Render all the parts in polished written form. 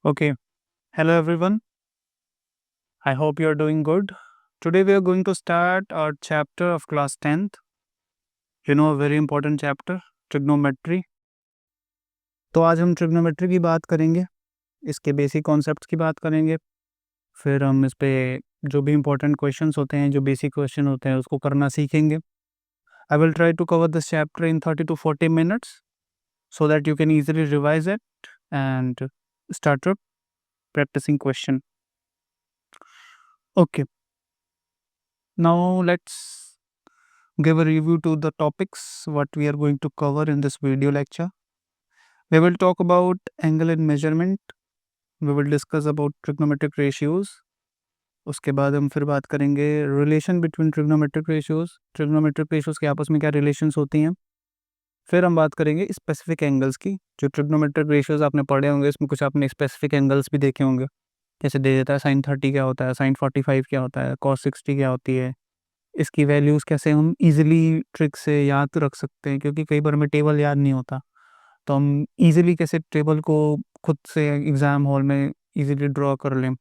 Okay. Hello, everyone. I hope you are doing good. Today, we are going to start our chapter of class 10th. A very important chapter, trigonometry. तो आज हम trigonometry की बात करेंगे, इसके basic concepts की बात करेंगे, फिर हम इस पे जो भी इम्पोर्टेंट क्वेश्चंस होते हैं, जो बेसिक क्वेश्चन होते हैं, उसको करना सीखेंगे. I will try to cover this chapter in 30 to 40 minutes so that you can easily revise it and start your practicing question. Okay. Now let's give a review to the topics what we are going to cover in this video lecture. We will talk about angle and measurement. We will discuss about trigonometric ratios. उसके बाद हम फिर बात करेंगे relation between trigonometric ratios के आपस में क्या रिलेशंस होती हैं. फिर हम बात करेंगे स्पेसिफिक एंगल्स की. जो ट्रिग्नोमेट्रिक रेशियोज आपने पढ़े होंगे इसमें कुछ आपने स्पेसिफिक एंगल्स भी देखे होंगे, जैसे दे देता है sin 30 क्या होता है, sin 45 क्या होता है, cos 60 क्या होती है. इसकी वैल्यूज़ कैसे हम ईज़िली ट्रिक से याद रख सकते हैं, क्योंकि कई बार हमें टेबल याद नहीं होता, तो हम ईज़िली कैसे टेबल को खुद से एग्ज़ाम हॉल में ईज़िली ड्रॉ कर लें,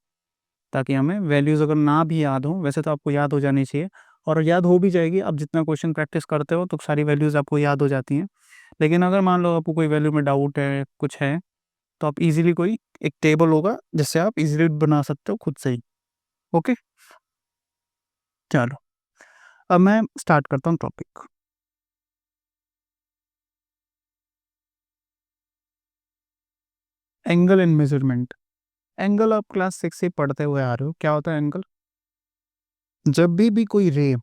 ताकि हमें वैल्यूज़ अगर ना भी याद हों, वैसे तो आपको याद हो जानी चाहिए और याद हो भी जाएगी. आप जितना क्वेश्चन प्रैक्टिस करते हो तो सारी वैल्यूज़ आपको याद हो जाती हैं. लेकिन अगर मान लो आपको कोई वैल्यू में डाउट है, कुछ है, तो आप ईज़िली कोई एक टेबल होगा जिससे आप ईज़िली बना सकते हो खुद से ही. ओके, चलो अब मैं स्टार्ट करता हूँ topic. Angle and measurement. Angle आप क्लास 6 से पढ़ते हुए आ रहे हो. क्या होता है एंगल? जब भी कोई रे,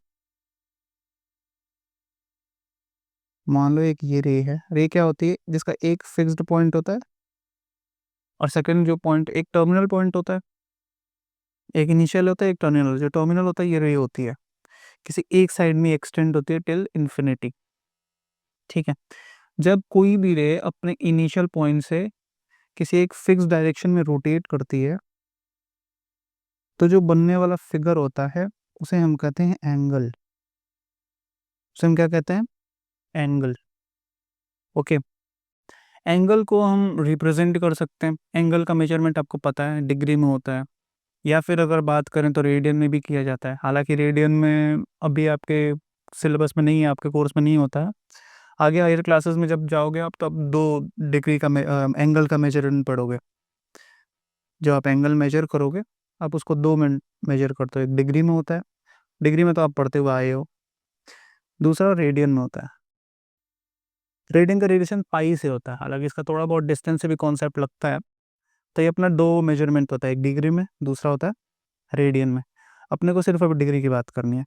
मान लो एक ये रे है, रे क्या होती है जिसका एक फिक्स्ड पॉइंट होता है और सेकंड जो पॉइंट एक टर्मिनल पॉइंट होता है, एक इनिशियल होता है एक टर्मिनल. जो टर्मिनल होता है ये रे होती है, किसी एक साइड में एक्सटेंड होती है टिल इन्फिनिटी. ठीक है. जब कोई भी रे अपने इनिशियल पॉइंट से किसी एक फिक्स डायरेक्शन में रोटेट करती है, तो जो बनने वाला फिगर होता है उसे हम कहते हैं एंगल. उसे हम क्या कहते हैं? एंगल. ओके. एंगल को हम रिप्रेजेंट कर सकते हैं. एंगल का मेजरमेंट आपको पता है डिग्री में होता है, या फिर अगर बात करें तो रेडियन में भी किया जाता है. हालांकि रेडियन में अभी आपके सिलेबस में नहीं है, आपके कोर्स में नहीं होता है. आगे हायर क्लासेस में जब जाओगे आप, तो आप 2 डिग्री का एंगल का मेजरमेंट पढ़ोगे. जब आप एंगल मेजर करोगे आप उसको 2 में मेजर करते हो. एक डिग्री में होता है, डिग्री में तो आप पढ़ते हुए आए हो. दूसरा रेडियन में होता है. रेडियन का रेडिएशन पाई से होता है, हालांकि इसका थोड़ा बहुत डिस्टेंस से भी कॉन्सेप्ट लगता है. तो ये अपना 2 मेजरमेंट होता है, एक डिग्री में, दूसरा होता है रेडियन में. अपने को सिर्फ अब डिग्री की बात करनी है.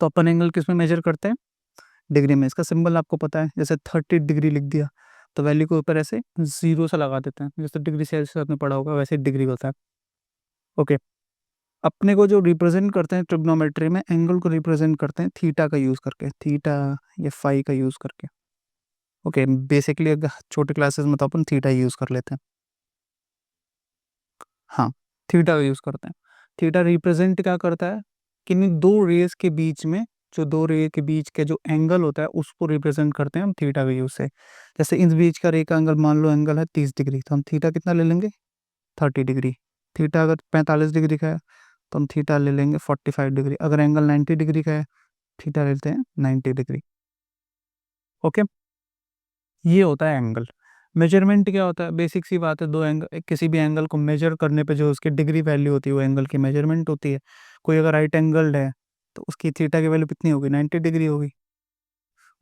तो अपन एंगल किस में मेजर करते हैं? डिग्री में. इसका सिंबल आपको पता है, जैसे 30 डिग्री लिख दिया तो वैल्यू के ऊपर ऐसे 0 सा लगा देते हैं, जैसे डिग्री सेल्सियस आपने पढ़ा होगा वैसे डिग्री होता है. ओके. अपने को जो रिप्रेजेंट करते हैं ट्रिग्नोमेट्री में, एंगल को रिप्रेजेंट करते हैं थीटा का यूज़ करके, थीटा या फाई का यूज़ करके. ओके. बेसिकली अगर छोटे क्लासेस में तो अपन थीटा यूज़ कर लेते हैं. हाँ, थीटा का यूज़ करते हैं. थीटा रिप्रेजेंट क्या करता है? किन्हीं 2 रेज़ के बीच में, जो 2 रे के बीच के जो एंगल होता है उसको रिप्रेजेंट करते हैं हम थीटा के यूज़ से. जैसे इस बीच का रे का एंगल मान लो एंगल है 30 डिग्री, तो हम थीटा कितना ले लेंगे? 30 डिग्री. थीटा अगर 45 डिग्री का है तो हम थीटा ले लेंगे 45 डिग्री. अगर एंगल 90 डिग्री का है, थीटा लेते हैं 90 डिग्री. ओके. ये होता है एंगल. मेजरमेंट क्या होता है? बेसिक सी बात है, 2 एंगल, किसी भी एंगल को मेजर करने पे जो उसकी डिग्री वैल्यू होती है वो एंगल की मेजरमेंट होती है. कोई अगर राइट एंगल्ड है तो उसकी थीटा की वैल्यू कितनी होगी? 90 डिग्री होगी.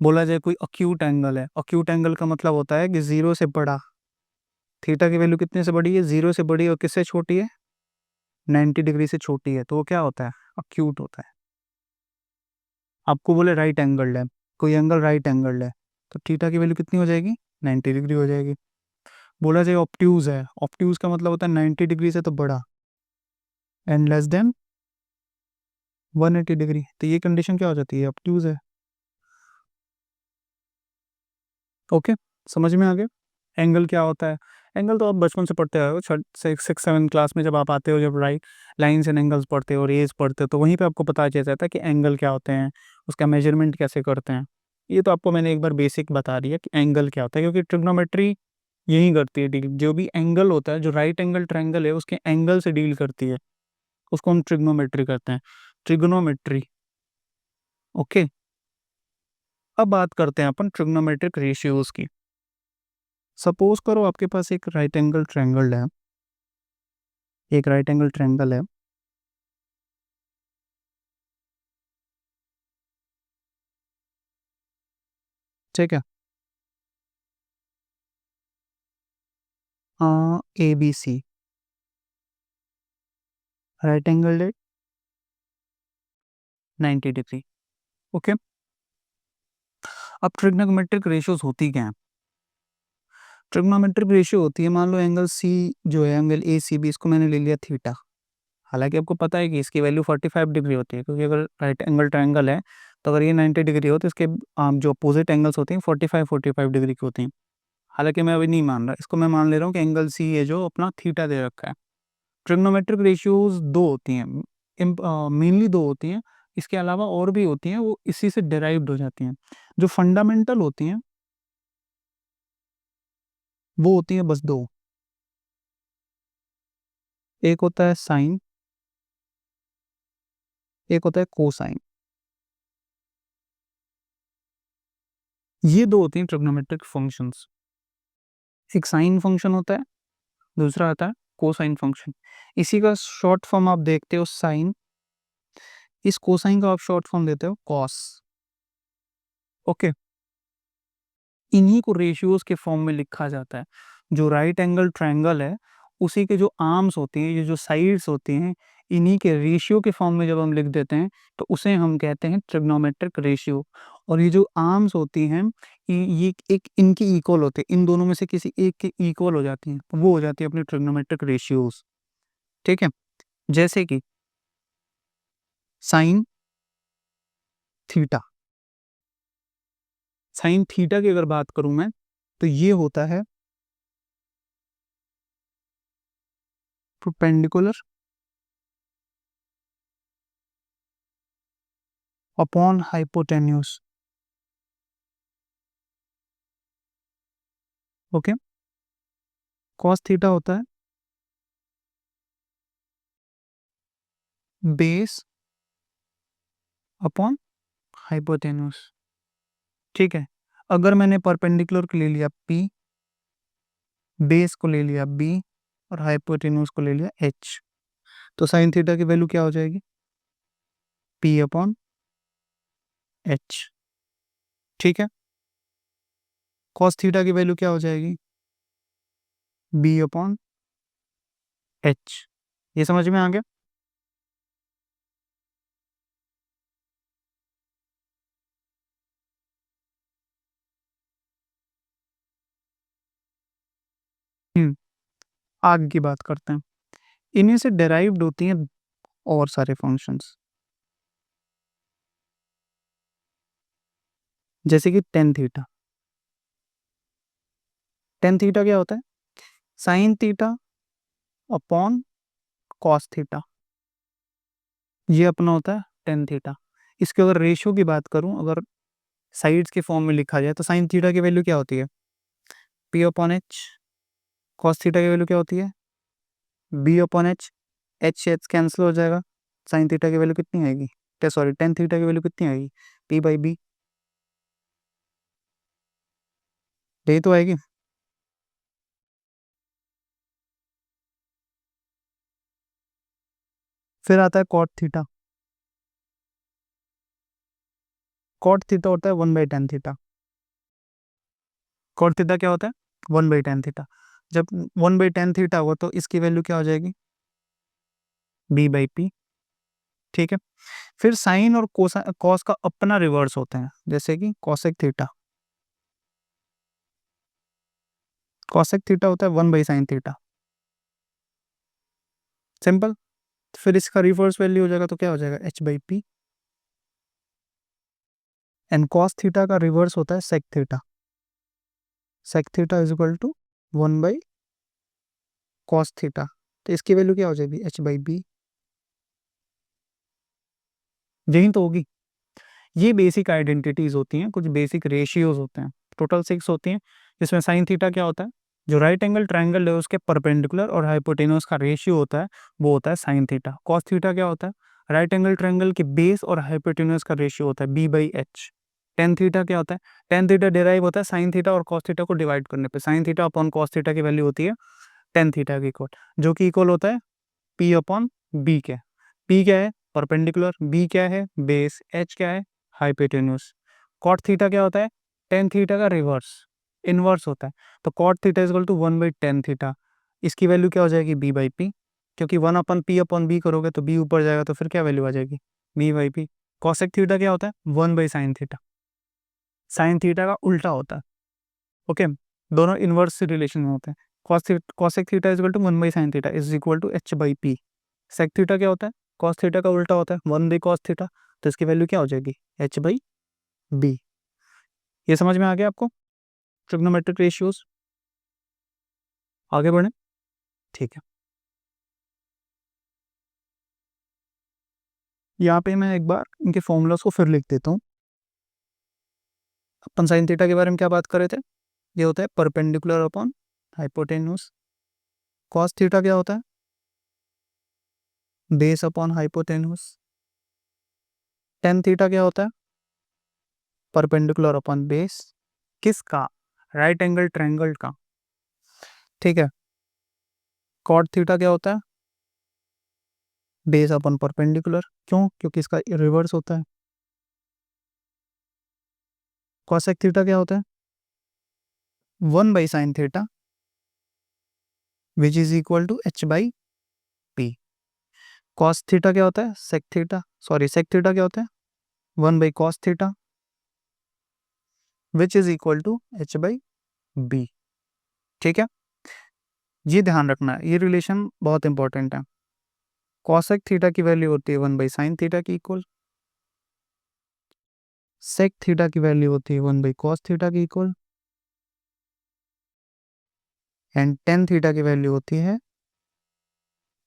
बोला जाए कोई अक्यूट एंगल है, अक्यूट एंगल का मतलब होता है कि 0 से बड़ा. थीटा की वैल्यू कितने से बड़ी है? 0 से बड़ी. और किससे छोटी है? 90 डिग्री से छोटी है, तो वो क्या होता है? अक्यूट होता है. आपको बोले राइट एंगल्ड है, कोई एंगल राइट एंगल्ड है, तो थीटा की वैल्यू कितनी हो जाएगी? 90 डिग्री हो जाएगी. बोला जाए ऑप्ट्यूज है, ऑप्ट्यूज का मतलब होता है 90 डिग्री से तो बड़ा एंड लेस देन 180 डिग्री. तो ये कंडीशन क्या हो जाती है? ऑप्ट्यूज है. ओके. समझ में आ गया एंगल क्या होता है? एंगल तो आप बचपन से पढ़ते आए हो, 6-7 क्लास में जब आप आते हो, जब राइट लाइन्स एंड एंगल्स पढ़ते हो, रेज पढ़ते हो, तो वहीं पे आपको पता चल जाता है कि एंगल क्या होते हैं, उसका मेजरमेंट कैसे करते हैं. ये तो आपको मैंने एक बार बेसिक बता दिया कि एंगल क्या होता है, क्योंकि ट्रिग्नोमेट्री यही करती है डील। जो भी एंगल होता है, जो राइट एंगल ट्रायंगल है उसके एंगल से डील करती है, उसको हम ट्रिग्नोमेट्री करते हैं, ट्रिग्नोमेट्री। ओके, अब बात करते हैं अपन ट्रिग्नोमेट्रिक रेशियोज की। सपोज करो आपके पास एक राइट एंगल ट्रायंगल है, एक राइट एंगल ट्रायंगल है, ठीक है, A B C, right angle है 90 डिग्री। ओके, अब ट्रिग्नोमेट्रिक रेशियोज होती क्या है? ट्रिग्नोमेट्रिक रेशियो होती है, मान लो एंगल सी जो है, एंगल ए सी बी, इसको मैंने ले लिया थीटा। हालांकि आपको पता है कि इसकी वैल्यू 45 डिग्री होती है, क्योंकि अगर राइट एंगल ट्रायंगल है तो अगर ये 90 डिग्री हो तो इसके जो अपोजिट एंगल्स होते हैं 45 डिग्री की होती हैं। हालांकि मैं अभी नहीं मान रहा, इसको मैं मान ले रहा हूँ कि एंगल सी है जो अपना थीटा दे रखा है। ट्रिग्नोमेट्रिक रेशियोज दो होती हैं, मेनली दो होती हैं, इसके अलावा और भी होती हैं, वो इसी से डिराइव्ड हो जाती हैं। जो फंडामेंटल होती हैं वो होती हैं बस दो, एक होता है साइन, एक होता है कोसाइन। ये दो होती हैं ट्रिग्नोमेट्रिक फंक्शंस। एक साइन फंक्शन होता है, दूसरा आता है कोसाइन फंक्शन। इसी का शॉर्ट फॉर्म आप देखते हो साइन, इस कोसाइन का आप शॉर्ट फॉर्म देते हो कॉस। ओके, इन्हीं को रेशियोज के फॉर्म में लिखा जाता है। जो राइट एंगल ट्रायंगल है उसी के जो आर्म्स होती हैं, ये जो साइड्स होती हैं, इन्हीं के रेशियो के फॉर्म में जब हम लिख देते हैं तो उसे हम कहते हैं ट्रिग्नोमेट्रिक रेशियो। और ये जो आर्म्स होती हैं ये एक इनकी इक्वल होते हैं, इन दोनों में से किसी एक के इक्वल हो जाती हैं, वो हो जाती है अपनी ट्रिग्नोमेट्रिक रेशियोज। ठीक है, जैसे कि साइन थीटा, साइन थीटा की अगर बात करूं मैं तो ये होता है perpendicular upon hypotenuse. Okay, cos theta होता है बेस अपॉन हाइपोटेन्यूज। ठीक है, अगर मैंने परपेंडिकुलर को ले लिया पी, बेस को ले लिया बी, और हाइपोटेन्यूज को ले लिया एच, तो साइन थीटा की वैल्यू क्या हो जाएगी? P upon H. ठीक है, कॉस थीटा की वैल्यू क्या हो जाएगी? B upon H. ये समझ में आ गया? हम्म, आगे की बात करते हैं। इन्हीं से डेराइव्ड होती हैं और सारे फंक्शंस, जैसे कि टेन थीटा। टेन थीटा क्या होता है? Sine theta upon cos theta, ये अपना होता है टेन थीटा। इसके अगर रेशियो की बात करूं, अगर साइड्स के फॉर्म में लिखा जाए तो साइन थीटा की वैल्यू क्या होती है? P upon H. Cos theta की वैल्यू क्या होती है? B upon H. H H cancel हो जाएगा, साइन थीटा की वैल्यू कितनी आएगी? सॉरी, टेन थीटा की वैल्यू कितनी आएगी? पी बाई बी, यही तो आएगी। फिर आता है कॉट थीटा। कॉट थीटा होता है one by tan theta. Cot theta क्या होता है? One by tan theta. जब वन बाई टेन थीटा होगा तो इसकी वैल्यू क्या हो जाएगी? B by P. ठीक है, फिर साइन और कॉस का अपना रिवर्स होता है, जैसे कि कॉसेक थीटा। कॉसेक थीटा होता है one by sine theta, simple. फिर इसका रिवर्स वैल्यू हो जाएगा तो क्या हो जाएगा? H by P. And cos theta का रिवर्स होता है sec theta. Sec theta is equal to one by cos theta, तो इसकी वैल्यू क्या हो जाएगी? H by B. यही तो होगी। ये बेसिक आइडेंटिटीज होती हैं, कुछ बेसिक रेशियोज होते हैं, टोटल 6 होती हैं, जिसमें साइन थीटा क्या होता है? जो राइट एंगल ट्राइंगल है उसके परपेंडिकुलर और हाइपोटेन्यूज का रेशियो होता है वो होता है साइन थीटा। कॉस थीटा क्या होता है? राइट एंगल ट्राइंगल के बेस और हाइपोटेन्यूज का रेशियो होता है b/h। टेन थीटा क्या होता है? टेन थीटा डिराइव होता है साइन थीटा और कॉस थीटा को डिवाइड करने पे। Sine theta upon cos theta की वैल्यू होती है टेन थीटा की इक्वल, जो कि इक्वल होता है p अपॉन b के। p क्या है? परपेंडिकुलर। b क्या है? बेस। h क्या है? हाइपोटेन्यूज। कॉट थीटा क्या होता है? टेन थीटा का रिवर्स, इनवर्स होता है। तो cot theta is equal to 1/10 theta. इसकी वैल्यू क्या हो जाएगी? b/p, क्योंकि 1/p/b करोगे तो b ऊपर जाएगा तो फिर क्या वैल्यू आ जाएगी? b/p। कॉसेक थीटा क्या होता है? 1/sin theta. साइन थीटा का उल्टा होता है। ओके, दोनों इनवर्स से रिलेशन में होते हैं। Cosec theta is equal to 1/sin theta is equal to h/p। Sec theta क्या होता है? कॉस थीटा का उल्टा होता है 1/cos थीटा। तो इसकी वैल्यू क्या हो जाएगी? h/b। ये समझ में आ गया आपको ट्रिग्नोमेट्रिक रेशियोज? आगे बढ़े, ठीक है। यहाँ पे मैं एक बार इनके फॉर्मूलाज को फिर लिख देता हूँ। अपन साइन थीटा के बारे में क्या बात कर रहे थे? ये होता है perpendicular upon hypotenuse. Cos theta क्या होता है? Base upon hypotenuse. Tan theta क्या होता है? Perpendicular upon base. किसका? राइट एंगल ट्रायंगल का। ठीक है। कॉट थीटा क्या होता है? Base upon perpendicular. क्यों? क्योंकि इसका रिवर्स होता है। कॉसेक थीटा क्या होता है? 1/sin theta which is equal to h/p। Cos theta क्या होता है? सेक थीटा क्या होता है? 1/cos theta which is equal to h/b। ठीक है, ये ध्यान रखना है, ये रिलेशन बहुत इंपॉर्टेंट है। कॉसेक थीटा की वैल्यू होती है 1/sin थीटा की इक्वल। सेक थीटा की वैल्यू होती है 1/cos थीटा की इक्वल। एंड टेन थीटा की वैल्यू होती है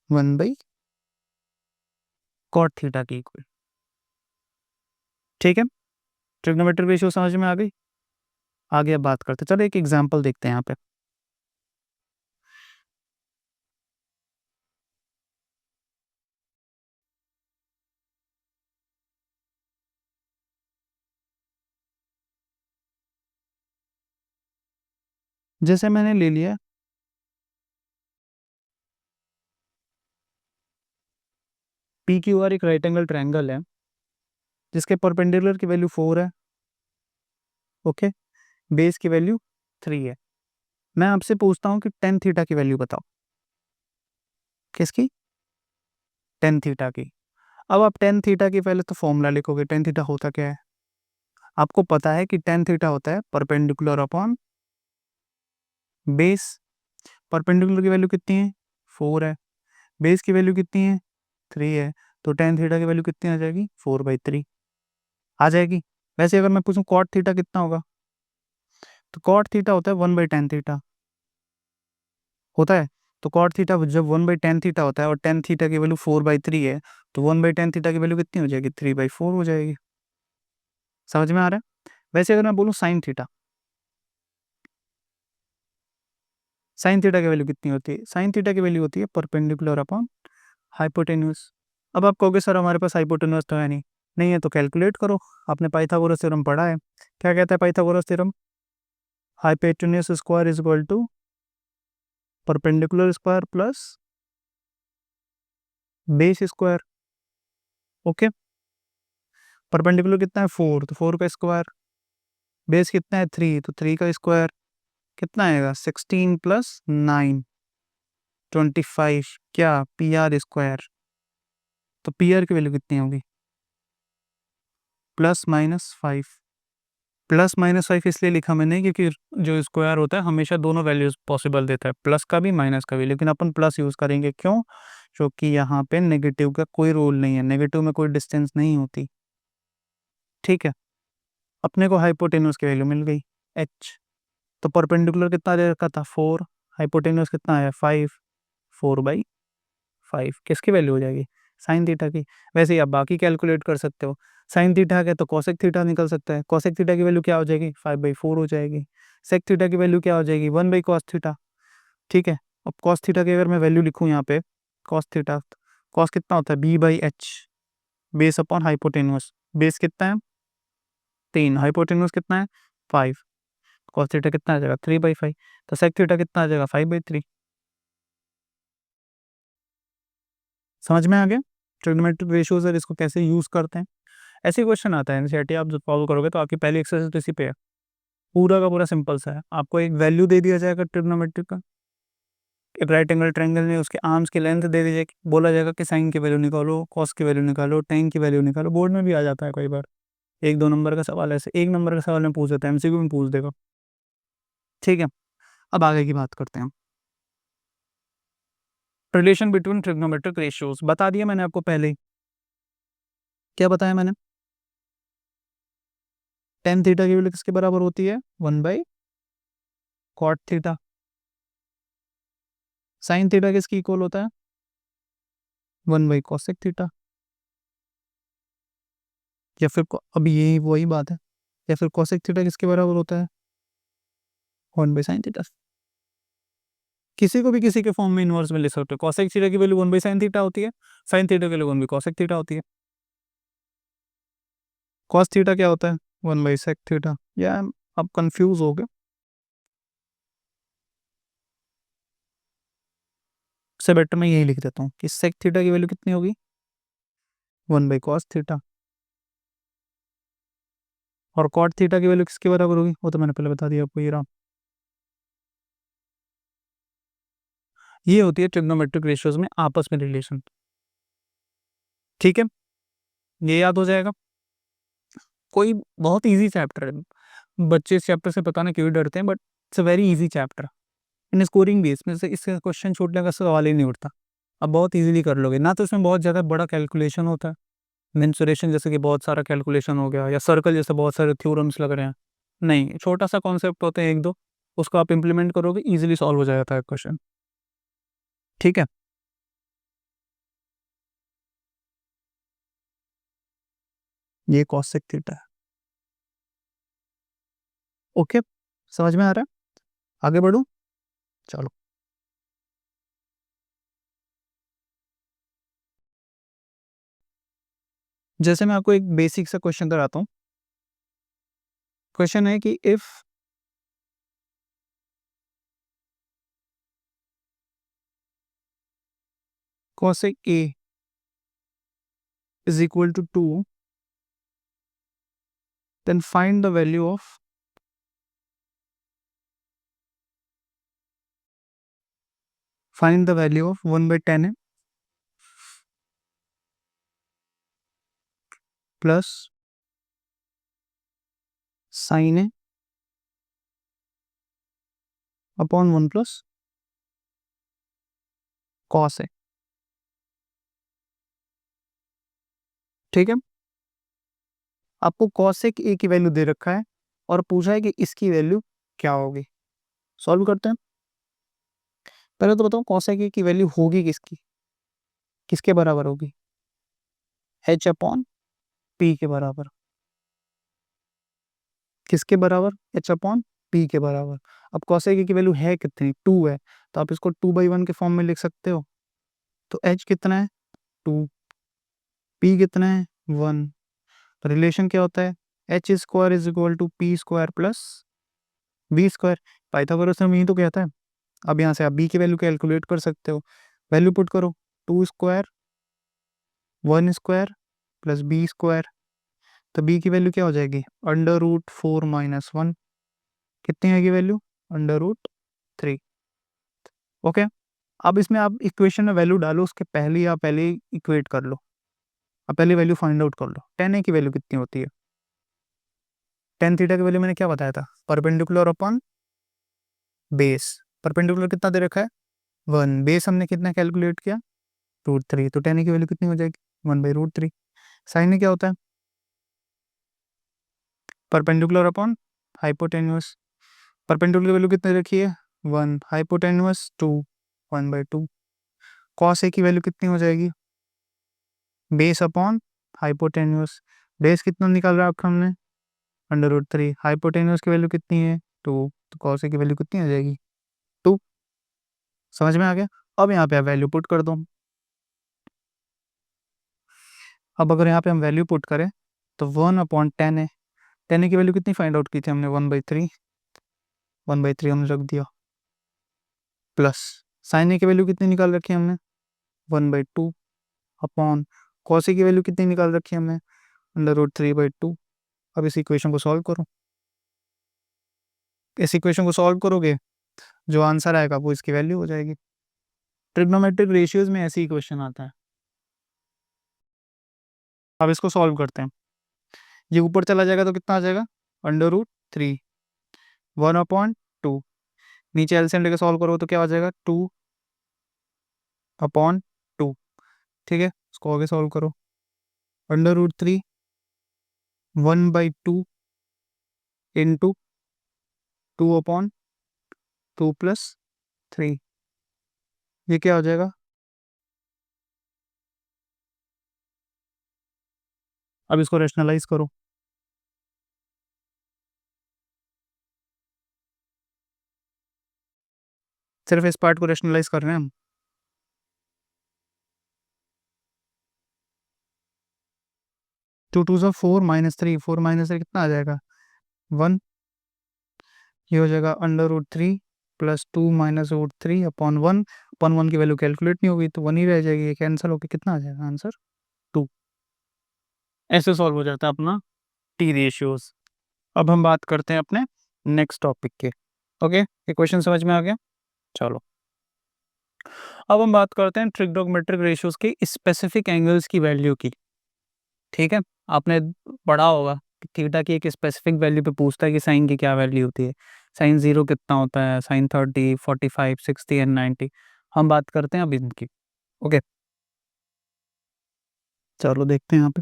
1/cot थीटा की इक्वल। ठीक है, ट्रिग्नोमेट्रिक रेशियो समझ में आ गई? आगे अब बात करते, चलो एक एग्जांपल देखते हैं यहाँ पे। जैसे मैंने ले लिया पी क्यू आर एक राइट एंगल ट्रायंगल है जिसके परपेंडिकुलर की वैल्यू 4 है। ओके, बेस की वैल्यू 3 है। मैं आपसे पूछता हूँ कि टेन थीटा की वैल्यू बताओ। किसकी? टेन थीटा की। अब आप टेन थीटा की पहले तो फॉर्मूला लिखोगे। टेन थीटा होता क्या है? आपको पता है कि टेन थीटा होता है परपेंडिकुलर अपॉन बेस। परपेंडिकुलर की वैल्यू कितनी है? 4 है। बेस की वैल्यू कितनी है? 3 है। तो टेन थीटा की वैल्यू कितनी आ जाएगी? 4/3 आ जाएगी। वैसे अगर मैं पूछूं कॉट थीटा कितना होगा, तो कॉट थीटा होता है 1/tan थीटा होता है। तो कॉट थीटा जब 1/tan थीटा होता है और टेन थीटा की वैल्यू 4/3 है, तो 1/tan थीटा की वैल्यू कितनी हो जाएगी? 3/4 हो जाएगी। समझ में आ रहा है? वैसे अगर मैं बोलूँ साइन थीटा, साइन थीटा की वैल्यू कितनी होती है? साइन थीटा की वैल्यू होती है परपेंडिकुलर अपॉन हाइपोटेन्यूज। अब आप कहोगे सर हमारे पास हाइपोटेन्यूज तो है नहीं। नहीं है तो कैलकुलेट करो। आपने पाइथागोरस थ्योरम पढ़ा है। क्या कहता है Pythagoras theorem? Hypotenuse square is equal to perpendicular square plus base square. Okay, perpendicular कितना है? 4, तो 4 का स्क्वायर। बेस कितना है? 3, तो 3 का स्क्वायर। कितना आएगा? 16 प्लस 9 25। क्या? PR²। तो PR की वैल्यू कितनी होगी? +-5। +-5 इसलिए लिखा मैंने क्योंकि जो स्क्वायर होता है हमेशा दोनों वैल्यूज पॉसिबल देता है, प्लस का भी माइनस का भी, लेकिन अपन प्लस यूज करेंगे। क्यों? क्योंकि यहाँ पे नेगेटिव का कोई रोल नहीं है, नेगेटिव में कोई डिस्टेंस नहीं होती। ठीक है, अपने को हाइपोटेन्यूज की वैल्यू मिल गई h। तो परपेंडिकुलर कितना दे रखा था? 4। हाइपोटेन्यूज कितना आया? 5। 4/5 किसकी वैल्यू हो जाएगी? साइन थीटा की। वैसे ही आप बाकी कैलकुलेट कर सकते हो। साइन थीटा है तो कॉसेक थीटा निकल सकता है। कॉसेक थीटा की वैल्यू क्या हो जाएगी? 5/4 हो जाएगी। सेक थीटा की वैल्यू क्या हो जाएगी? 1/cos theta. ठीक है। अब कॉस थीटा की अगर मैं वैल्यू लिखूँ यहाँ पे, कॉस थीटा, कॉस कितना होता है, b/h, base upon hypotenuse. Base कितना है 3, हाइपोटेन्यूस कितना है 5, कॉस थीटा कितना आ जाएगा 3/5, तो सेक थीटा कितना आ जाएगा 5/3। समझ में आ गया ट्रिग्नोमेट्रिक रेशियोज है, इसको कैसे यूज करते हैं। ऐसे क्वेश्चन आता है एनसीईआरटी, आप जो फॉलो करोगे तो आपकी पहली एक्सरसाइज तो इसी पे है, पूरा का पूरा सिंपल सा है। आपको एक वैल्यू दे दिया जाएगा ट्रिग्नोमेट्रिक का, एक राइट एंगल ट्रायंगल में उसके आर्म्स की लेंथ दे दी जाएगी, बोला जाएगा कि साइन की वैल्यू निकालो, कॉस की वैल्यू निकालो, टेन की वैल्यू निकालो। बोर्ड में भी आ जाता है कई बार, 1-2 नंबर का सवाल, ऐसे 1 नंबर का सवाल में पूछ देता है, एमसीक्यू में पूछ देगा। ठीक है, अब आगे की बात करते हैं। रिलेशन बिटवीन ट्रिग्नोमेट्रिक रेशियोज बता दिया मैंने आपको पहले ही। क्या बताया मैंने, टेन थीटा की वैल्यू किसके बराबर होती है 1/cot थीटा। साइन थीटा किसकी इक्वल होता है 1/cosec थीटा। या फिर अब यही वही बात है, या फिर cosec थीटा किसके बराबर होता है 1/sin थीटा। किसी को भी किसी के फॉर्म में इनवर्स में लिख सकते हो, cosec थीटा की वैल्यू 1/sin थीटा होती है, sin थीटा की वैल्यू 1/cosec थीटा होती है। cos थीटा क्या होता है 1/sec थीटा। या आप कंफ्यूज हो गए, उससे बेटर मैं यही लिख देता हूँ कि sec थीटा की वैल्यू कितनी होगी 1/cos थीटा, और cot थीटा की वैल्यू किसके बराबर होगी, वो तो मैंने पहले बता दिया आपको, ये रहा। ये होती है ट्रिग्नोमेट्रिक रेशियोज में आपस में रिलेशन। ठीक है, ये याद हो जाएगा। कोई बहुत इजी चैप्टर है, बच्चे इस चैप्टर से पता नहीं क्यों डरते हैं, but it's a very easy chapter. In scoring base में से इससे क्वेश्चन छूटने का सवाल ही नहीं उठता, अब बहुत इजीली कर लोगे ना। तो इसमें बहुत ज़्यादा बड़ा कैलकुलेशन होता है, मेंसुरेशन जैसे कि बहुत सारा कैलकुलेशन हो गया, या सर्कल जैसे बहुत सारे थ्योरम्स लग रहे हैं। नहीं, छोटा सा कॉन्सेप्ट होते हैं 1-2, उसको आप इंप्लीमेंट करोगे इजीली सॉल्व हो जाता है क्वेश्चन। ठीक है, ये कॉसेक थीटा है। ओके, समझ में आ रहा है, आगे बढ़ूं, चलो। जैसे मैं आपको एक बेसिक सा क्वेश्चन कराता हूँ। क्वेश्चन है कि if cosec A is equal to 2, then find the value of find the value of 1/tan A plus sin A upon 1 plus cos A। ठीक है, आपको cosec A की वैल्यू दे रखा है और पूछा है कि इसकी वैल्यू क्या होगी। सॉल्व करते हैं। पहले तो बताओ cosec A की वैल्यू होगी किसकी, किसके बराबर होगी, h अपॉन p के बराबर। किसके बराबर, h अपॉन p के बराबर। अब cosec A की वैल्यू है कितनी 2 है, तो आप इसको 2/1 के फॉर्म में लिख सकते हो। तो h कितना है 2, p कितना है 1, रिलेशन क्या होता है H square is equal to P square plus B square. Pythagoras ने यही तो कहता है। अब यहाँ से आप बी की वैल्यू कैलकुलेट कर सकते हो, वैल्यू पुट करो 2 square 1 square plus B square. तो बी की वैल्यू क्या हो जाएगी √4 - 1, कितनी आएगी वैल्यू √3। ओके, अब इसमें आप इक्वेशन में वैल्यू डालो, उसके पहले आप पहले इक्वेट कर लो, अब पहले वैल्यू फाइंड आउट कर लो। टेन ए की वैल्यू कितनी होती है, टेन थीटा की वैल्यू मैंने क्या बताया था, परपेंडिकुलर अपॉन बेस। परपेंडिकुलर कितना दे रखा है 1, बेस हमने कितना कैलकुलेट किया √3, तो टेन की वैल्यू कितनी हो जाएगी 1/√3। साइन में क्या होता है परपेंडिकुलर अपॉन हाइपोटेन्यूस। परपेंडिकुलर की वैल्यू कितनी रखी है 1, हाइपोटेन्यूस 2, 1/2। कॉस ए की वैल्यू कितनी हो जाएगी बेस अपॉन हाइपोटेन्यूस। बेस कितना निकाल रखा हमने √3, हाइपोटेन्यूस की वैल्यू कितनी है 2, तो कॉस ए की वैल्यू कितनी हो जाएगी 2। समझ में आ गया। अब यहाँ पे आप वैल्यू पुट कर दो। अब अगर यहाँ पे हम वैल्यू पुट करें तो 1/10 है। 10 की वैल्यू कितनी फाइंड आउट की थी हमने? 1/3। 1/3 हमने रख दिया, प्लस साइन ए की वैल्यू कितनी निकाल रखी है हमने? 1/2 अपॉन कॉस ए की वैल्यू कितनी निकाल रखी है हमने? √3/2। अब इस इक्वेशन को सॉल्व करो। इस इक्वेशन को सॉल्व करोगे, जो आंसर आएगा वो इसकी वैल्यू हो जाएगी। ट्रिग्नोमेट्रिक रेशियोज में ऐसी इक्वेशन आता है। अब इसको सॉल्व करते हैं। ये ऊपर चला जाएगा तो कितना आ जाएगा? √3, 1/2। नीचे एलसीएम लेके सॉल्व करो तो क्या आ जाएगा? 2/2। ठीक है, इसको आगे सॉल्व करो। √3 1/2 इंटू 2/2 प्लस 3, ये क्या हो जाएगा? अब इसको रेशनलाइज करो। सिर्फ इस पार्ट को रेशनलाइज कर रहे हैं हम। 2 2 4 -3, 4 -3 कितना आ जाएगा? 1। ये हो जाएगा √3 प्लस 2 -√3 अपॉन 1। अपॉन 1 की वैल्यू कैलकुलेट नहीं होगी तो 1 ही रह जाएगी, ये कैंसिल होकर कितना आ जाएगा आंसर? 2। ऐसे सॉल्व हो जाता है अपना टी रेशियोज। अब हम बात करते हैं अपने नेक्स्ट टॉपिक के। ओके, ये क्वेश्चन समझ में आ गया? चलो, अब हम बात करते हैं ट्रिग्नोमेट्रिक रेशियोज के स्पेसिफिक एंगल्स की वैल्यू की। ठीक है, आपने पढ़ा होगा कि थीटा की एक स्पेसिफिक वैल्यू पे पूछता है कि साइन की क्या वैल्यू होती है। साइन 0 कितना होता है, साइन 30, 45, 60 एंड 90। हम बात करते हैं अब इनकी। ओके, चलो देखते हैं यहाँ पे।